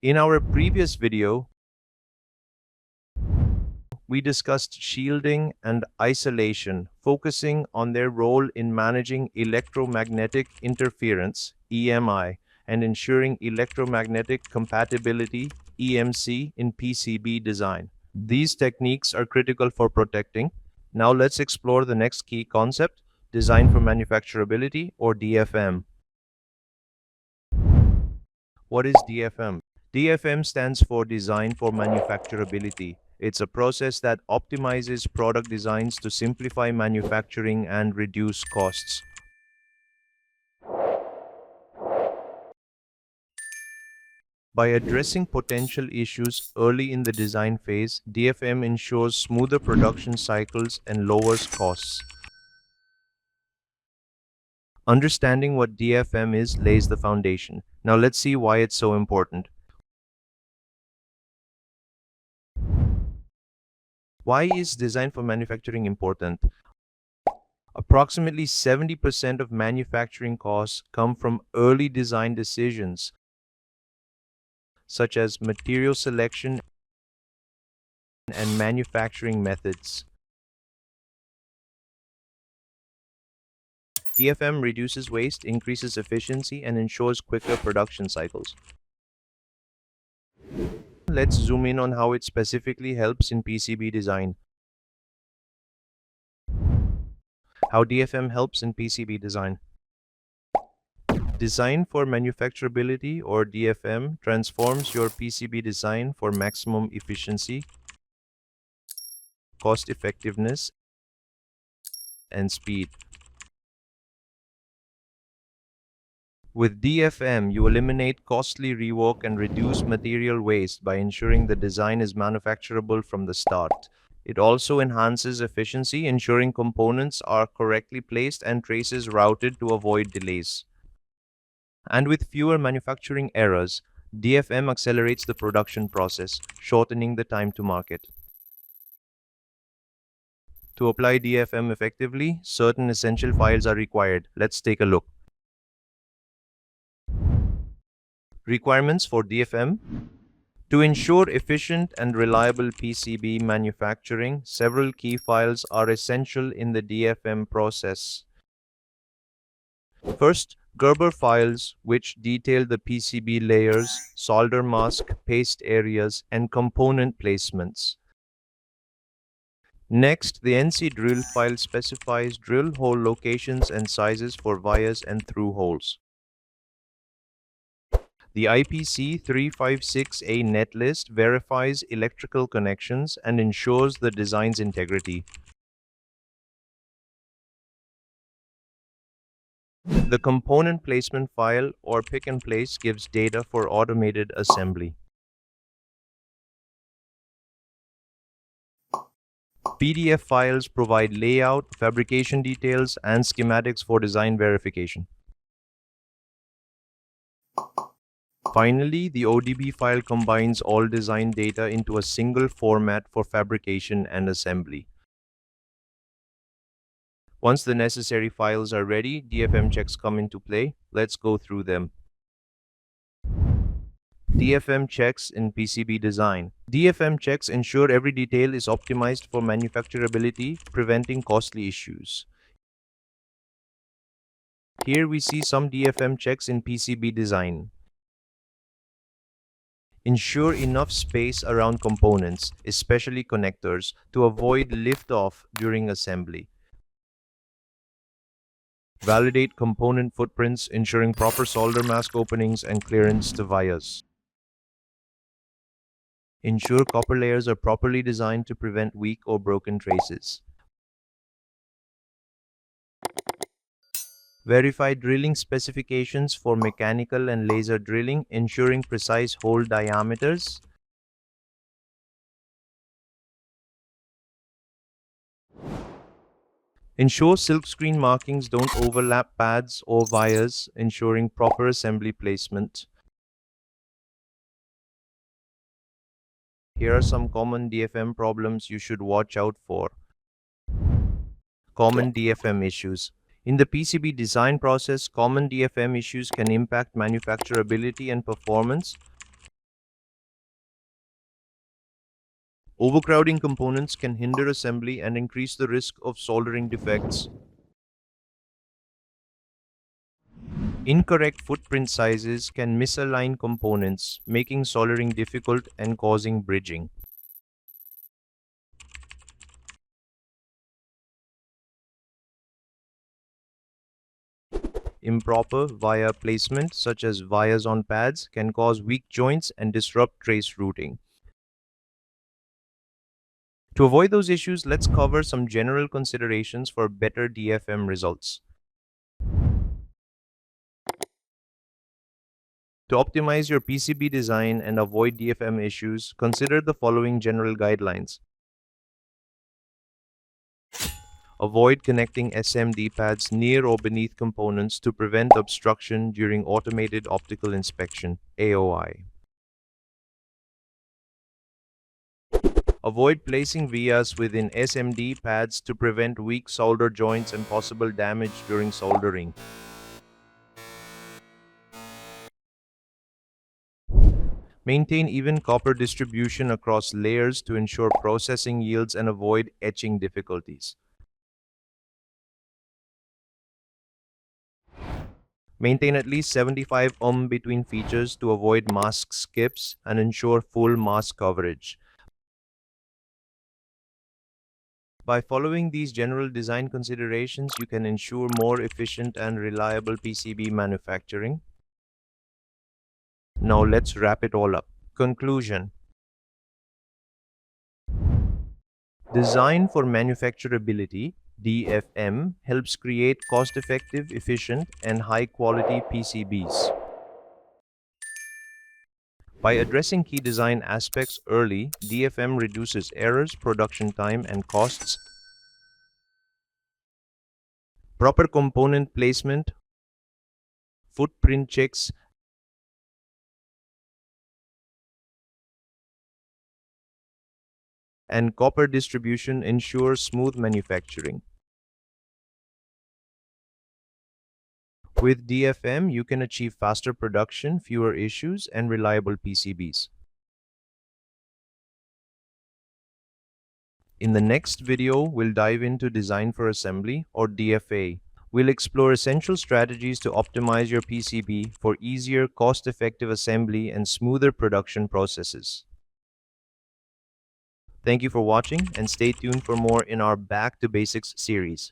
In our previous video, we discussed shielding and isolation, focusing on their role in managing electromagnetic interference, EMI, and ensuring electromagnetic compatibility, EMC, in PCB design. These techniques are critical for protecting. Now let's explore the next key concept, design for manufacturability, or DFM. What is DFM? DFM stands for Design for Manufacturability. It's a process that optimizes product designs to simplify manufacturing and reduce costs. By addressing potential issues early in the design phase, DFM ensures smoother production cycles and lowers costs. Understanding what DFM is lays the foundation. Now let's see why it's so important. Why is design for manufacturing important? Approximately 70% of manufacturing costs come from early design decisions, such as material selection and manufacturing methods. DFM reduces waste, increases efficiency, and ensures quicker production cycles. Let's zoom in on how it specifically helps in PCB design. How DFM helps in PCB design. Design for manufacturability, or DFM, transforms your PCB design for maximum efficiency, cost effectiveness, and speed. With DFM, you eliminate costly rework and reduce material waste by ensuring the design is manufacturable from the start. It also enhances efficiency, ensuring components are correctly placed and traces routed to avoid delays. And with fewer manufacturing errors, DFM accelerates the production process, shortening the time to market. To apply DFM effectively, certain essential files are required. Let's take a look. Requirements for DFM. To ensure efficient and reliable PCB manufacturing, several key files are essential in the DFM process. First, Gerber files, which detail the PCB layers, solder mask, paste areas, and component placements. Next, the NC drill file specifies drill hole locations and sizes for vias and through holes. The IPC 356A netlist verifies electrical connections and ensures the design's integrity. The component placement file, or pick and place, gives data for automated assembly. PDF files provide layout, fabrication details, and schematics for design verification. Finally, the ODB file combines all design data into a single format for fabrication and assembly. Once the necessary files are ready, DFM checks come into play. Let's go through them. DFM checks in PCB design. DFM checks ensure every detail is optimized for manufacturability, preventing costly issues. Here we see some DFM checks in PCB design. Ensure enough space around components, especially connectors, to avoid lift-off during assembly. Validate component footprints, ensuring proper solder mask openings and clearance to vias. Ensure copper layers are properly designed to prevent weak or broken traces. Verify drilling specifications for mechanical and laser drilling, ensuring precise hole diameters. Ensure silkscreen markings don't overlap pads or vias, ensuring proper assembly placement. Here are some common DFM problems you should watch out for. Common DFM issues. In the PCB design process, common DFM issues can impact manufacturability and performance. Overcrowding components can hinder assembly and increase the risk of soldering defects. Incorrect footprint sizes can misalign components, making soldering difficult and causing bridging. Improper wire placement, such as wires on pads, can cause weak joints and disrupt trace routing. To avoid those issues, let's cover some general considerations for better DFM results. To optimize your PCB design and avoid DFM issues, consider the following general guidelines. Avoid connecting SMD pads near or beneath components to prevent obstruction during automated optical inspection (AOI). Avoid placing vias within SMD pads to prevent weak solder joints and possible damage during soldering. Maintain even copper distribution across layers to ensure processing yields and avoid etching difficulties. Maintain at least 75 between features to avoid mask skips and ensure full mask coverage. By following these general design considerations, you can ensure more efficient and reliable PCB manufacturing. Now let's wrap it all up. Conclusion. Design for manufacturability (DFM) helps create cost-effective, efficient, and high-quality PCBs. By addressing key design aspects early, DFM reduces errors, production time, and costs. Proper component placement, footprint checks, and copper distribution ensure smooth manufacturing. With DFM, you can achieve faster production, fewer issues, and reliable PCBs. In the next video, we'll dive into Design for Assembly, or DFA. We'll explore essential strategies to optimize your PCB for easier, cost-effective assembly and smoother production processes. Thank you for watching, and stay tuned for more in our Back to Basics series.